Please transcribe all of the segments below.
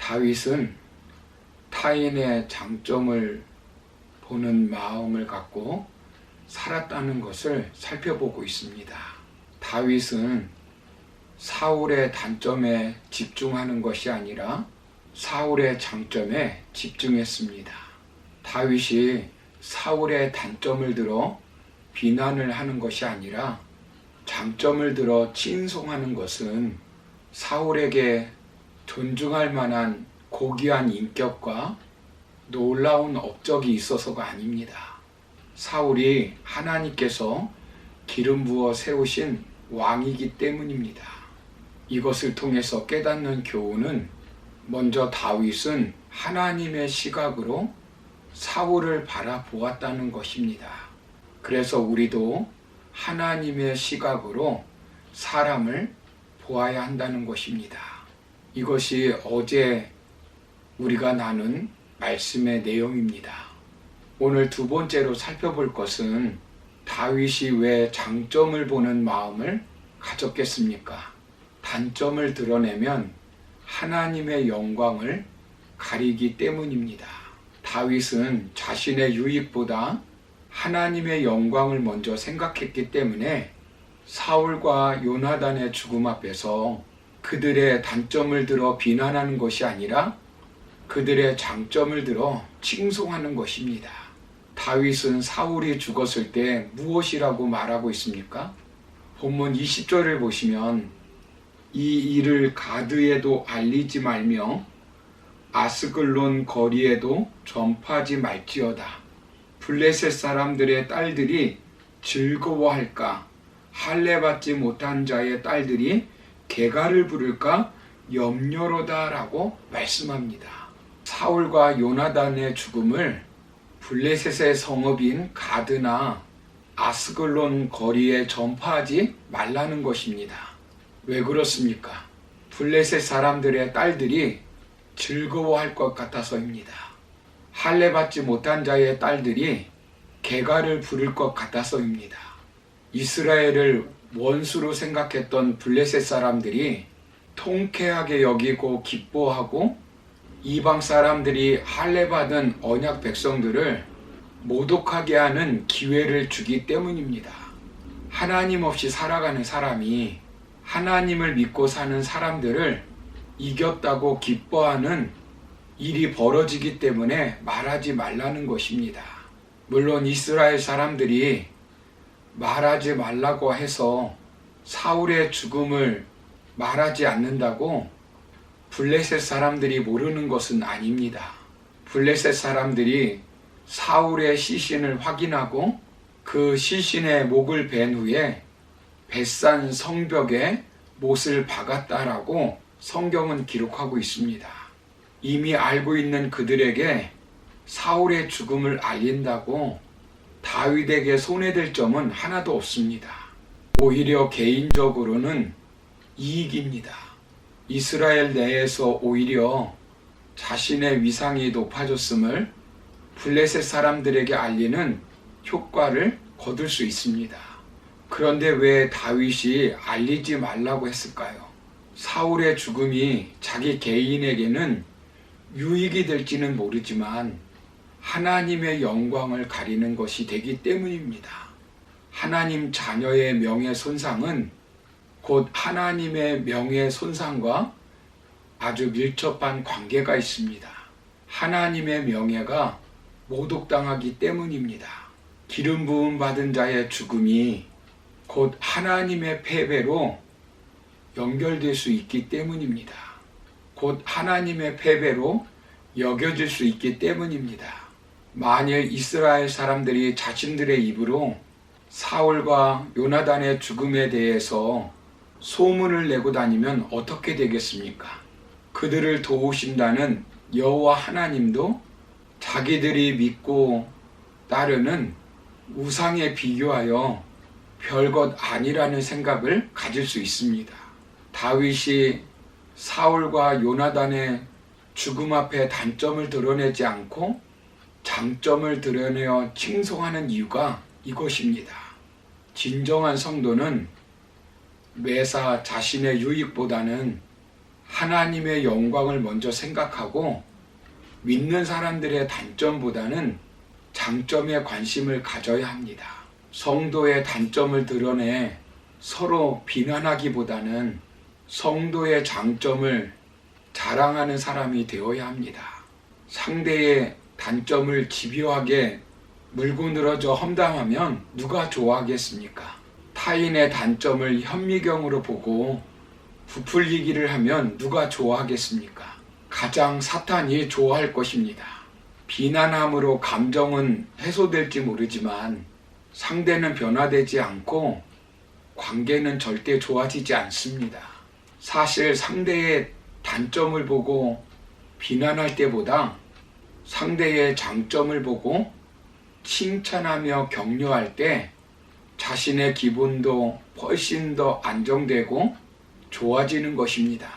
다윗은 타인의 장점을 보는 마음을 갖고 살았다는 것을 살펴보고 있습니다. 다윗은 사울의 단점에 집중하는 것이 아니라 사울의 장점에 집중했습니다. 다윗이 사울의 단점을 들어 비난을 하는 것이 아니라 장점을 들어 칭송하는 것은 사울에게 존중할 만한 고귀한 인격과 놀라운 업적이 있어서가 아닙니다. 사울이 하나님께서 기름 부어 세우신 왕이기 때문입니다. 이것을 통해서 깨닫는 교훈은 먼저 다윗은 하나님의 시각으로 사울을 바라보았다는 것입니다. 그래서 우리도 하나님의 시각으로 사람을 보아야 한다는 것입니다. 이것이 어제 우리가 나눈 말씀의 내용입니다. 오늘 두 번째로 살펴볼 것은 다윗이 왜 장점을 보는 마음을 가졌겠습니까? 단점을 드러내면 하나님의 영광을 가리기 때문입니다. 다윗은 자신의 유익보다 하나님의 영광을 먼저 생각했기 때문에 사울과 요나단의 죽음 앞에서 그들의 단점을 들어 비난하는 것이 아니라 그들의 장점을 들어 칭송하는 것입니다. 다윗은 사울이 죽었을 때 무엇이라고 말하고 있습니까? 본문 20절을 보시면 이 일을 가드에도 알리지 말며 아스글론 거리에도 전파하지 말지어다. 블레셋 사람들의 딸들이 즐거워할까? 할례받지 못한 자의 딸들이 개가를 부를까? 염려로다 라고 말씀합니다. 사울과 요나단의 죽음을 블레셋의 성읍인 가드나 아스글론 거리에 전파하지 말라는 것입니다. 왜 그렇습니까? 블레셋 사람들의 딸들이 즐거워할 것 같아서입니다. 할례받지 못한 자의 딸들이 개가를 부를 것 같아서입니다. 이스라엘을 원수로 생각했던 블레셋 사람들이 통쾌하게 여기고 기뻐하고 이방 사람들이 할례받은 언약 백성들을 모독하게 하는 기회를 주기 때문입니다. 하나님 없이 살아가는 사람이 하나님을 믿고 사는 사람들을 이겼다고 기뻐하는 일이 벌어지기 때문에 말하지 말라는 것입니다. 물론 이스라엘 사람들이 말하지 말라고 해서 사울의 죽음을 말하지 않는다고 블레셋 사람들이 모르는 것은 아닙니다. 블레셋 사람들이 사울의 시신을 확인하고 그 시신의 목을 벤 후에 벳산 성벽에 못을 박았다라고 성경은 기록하고 있습니다. 이미 알고 있는 그들에게 사울의 죽음을 알린다고 다윗에게 손해될 점은 하나도 없습니다. 오히려 개인적으로는 이익입니다. 이스라엘 내에서 오히려 자신의 위상이 높아졌음을 블레셋 사람들에게 알리는 효과를 거둘 수 있습니다. 그런데 왜 다윗이 알리지 말라고 했을까요? 사울의 죽음이 자기 개인에게는 유익이 될지는 모르지만 하나님의 영광을 가리는 것이 되기 때문입니다. 하나님 자녀의 명예손상은 곧 하나님의 명예손상과 아주 밀접한 관계가 있습니다. 하나님의 명예가 모독당하기 때문입니다. 기름 부음 받은 자의 죽음이 곧 하나님의 패배로 연결될 수 있기 때문입니다. 곧 하나님의 패배로 여겨질 수 있기 때문입니다. 만일 이스라엘 사람들이 자신들의 입으로 사울과 요나단의 죽음에 대해서 소문을 내고 다니면 어떻게 되겠습니까? 그들을 도우신다는 여호와 하나님도 자기들이 믿고 따르는 우상에 비교하여 별것 아니라는 생각을 가질 수 있습니다. 다윗이 사울과 요나단의 죽음 앞에 단점을 드러내지 않고 장점을 드러내어 칭송하는 이유가 이것입니다. 진정한 성도는 매사 자신의 유익보다는 하나님의 영광을 먼저 생각하고 믿는 사람들의 단점보다는 장점에 관심을 가져야 합니다. 성도의 단점을 드러내 서로 비난하기보다는 성도의 장점을 자랑하는 사람이 되어야 합니다. 상대의 단점을 집요하게 물고 늘어져 험담하면 누가 좋아하겠습니까? 타인의 단점을 현미경으로 보고 부풀리기를 하면 누가 좋아하겠습니까? 가장 사탄이 좋아할 것입니다. 비난함으로 감정은 해소될지 모르지만 상대는 변화되지 않고 관계는 절대 좋아지지 않습니다. 사실 상대의 단점을 보고 비난할 때보다 상대의 장점을 보고 칭찬하며 격려할 때 자신의 기분도 훨씬 더 안정되고 좋아지는 것입니다.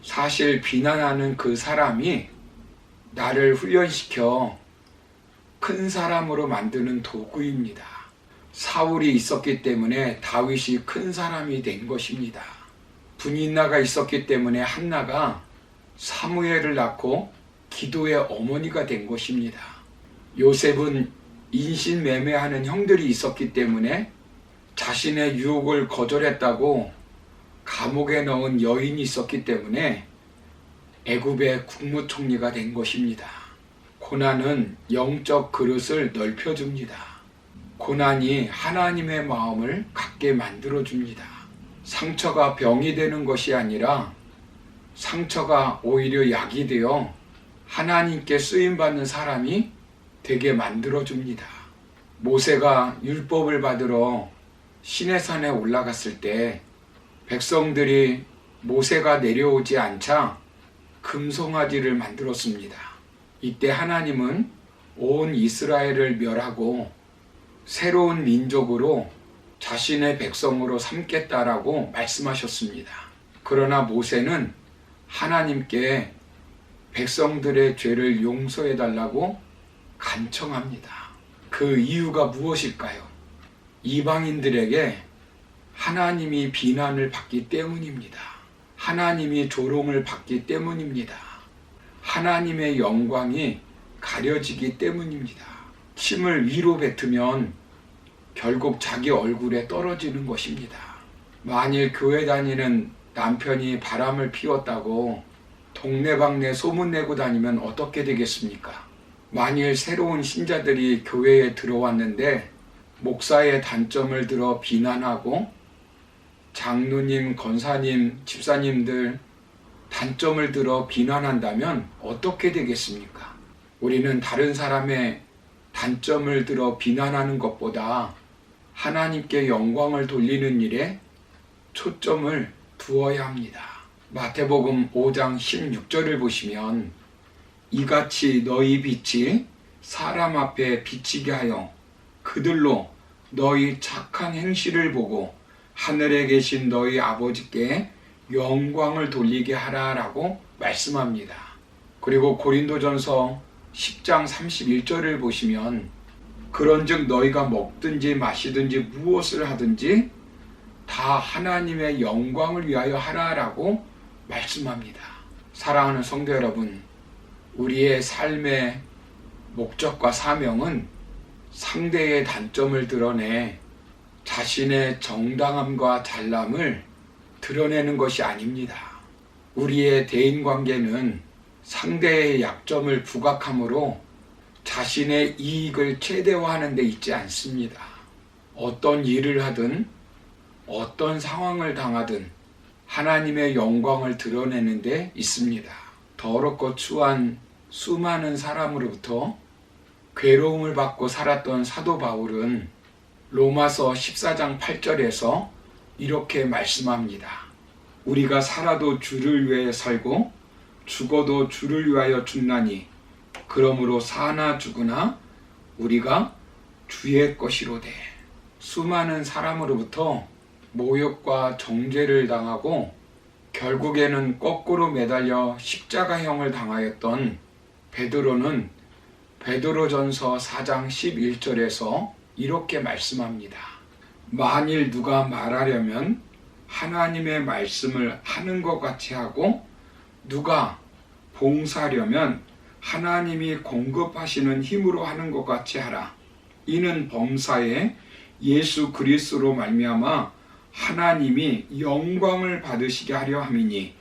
사실 비난하는 그 사람이 나를 훈련시켜 큰 사람으로 만드는 도구입니다. 사울이 있었기 때문에 다윗이 큰 사람이 된 것입니다. 분인나가 있었기 때문에 한나가 사무엘을 낳고 기도의 어머니가 된 것입니다. 요셉은 인신매매하는 형들이 있었기 때문에 자신의 유혹을 거절했다고 감옥에 넣은 여인이 있었기 때문에 애굽의 국무총리가 된 것입니다. 고난은 영적 그릇을 넓혀줍니다. 고난이 하나님의 마음을 갖게 만들어줍니다. 상처가 병이 되는 것이 아니라 상처가 오히려 약이 되어 하나님께 쓰임받는 사람이 되게 만들어줍니다. 모세가 율법을 받으러 시내산에 올라갔을 때 백성들이 모세가 내려오지 않자 금송아지를 만들었습니다. 이때 하나님은 온 이스라엘을 멸하고 새로운 민족으로 자신의 백성으로 삼겠다라고 말씀하셨습니다. 그러나 모세는 하나님께 백성들의 죄를 용서해달라고 간청합니다. 그 이유가 무엇일까요? 이방인들에게 하나님이 비난을 받기 때문입니다. 하나님이 조롱을 받기 때문입니다. 하나님의 영광이 가려지기 때문입니다. 침을 위로 뱉으면 결국 자기 얼굴에 떨어지는 것입니다. 만일 교회 다니는 남편이 바람을 피웠다고 동네방네 소문내고 다니면 어떻게 되겠습니까? 만일 새로운 신자들이 교회에 들어왔는데 목사의 단점을 들어 비난하고 장로님, 권사님, 집사님들 단점을 들어 비난한다면 어떻게 되겠습니까? 우리는 다른 사람의 단점을 들어 비난하는 것보다 하나님께 영광을 돌리는 일에 초점을 두어야 합니다. 마태복음 5장 16절을 보시면 이같이 너희 빛이 사람 앞에 비치게 하여 그들로 너희 착한 행실을 보고 하늘에 계신 너희 아버지께 영광을 돌리게 하라라고 말씀합니다. 그리고 고린도전서 10장 31절을 보시면 그런즉 너희가 먹든지 마시든지 무엇을 하든지 다 하나님의 영광을 위하여 하라라고 말씀합니다. 사랑하는 성도 여러분, 우리의 삶의 목적과 사명은 상대의 단점을 드러내 자신의 정당함과 잘남을 드러내는 것이 아닙니다. 우리의 대인관계는 상대의 약점을 부각함으로 자신의 이익을 최대화하는 데 있지 않습니다. 어떤 일을 하든 어떤 상황을 당하든 하나님의 영광을 드러내는 데 있습니다. 더럽고 추한 수많은 사람으로부터 괴로움을 받고 살았던 사도 바울은 로마서 14장 8절에서 이렇게 말씀합니다. 우리가 살아도 주를 위해 살고 죽어도 주를 위하여 죽나니 그러므로 사나 죽으나 우리가 주의 것이로되. 수많은 사람으로부터 모욕과 정죄를 당하고 결국에는 거꾸로 매달려 십자가형을 당하였던 베드로는 베드로전서 4장 11절에서 이렇게 말씀합니다. 만일 누가 말하려면 하나님의 말씀을 하는 것 같이 하고 누가 봉사하려면 하나님이 공급하시는 힘으로 하는 것 같이 하라. 이는 범사에 예수 그리스도로 말미암아 하나님이 영광을 받으시게 하려 함이니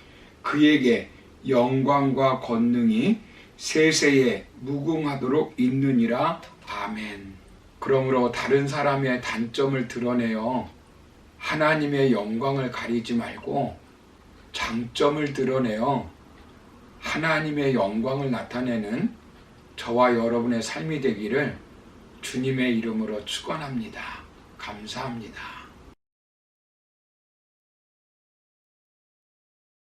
그에게 영광과 권능이 세세에 무궁하도록 있느니라. 아멘. 그러므로 다른 사람의 단점을 드러내어 하나님의 영광을 가리지 말고 장점을 드러내어 하나님의 영광을 나타내는 저와 여러분의 삶이 되기를 주님의 이름으로 축원합니다. 감사합니다.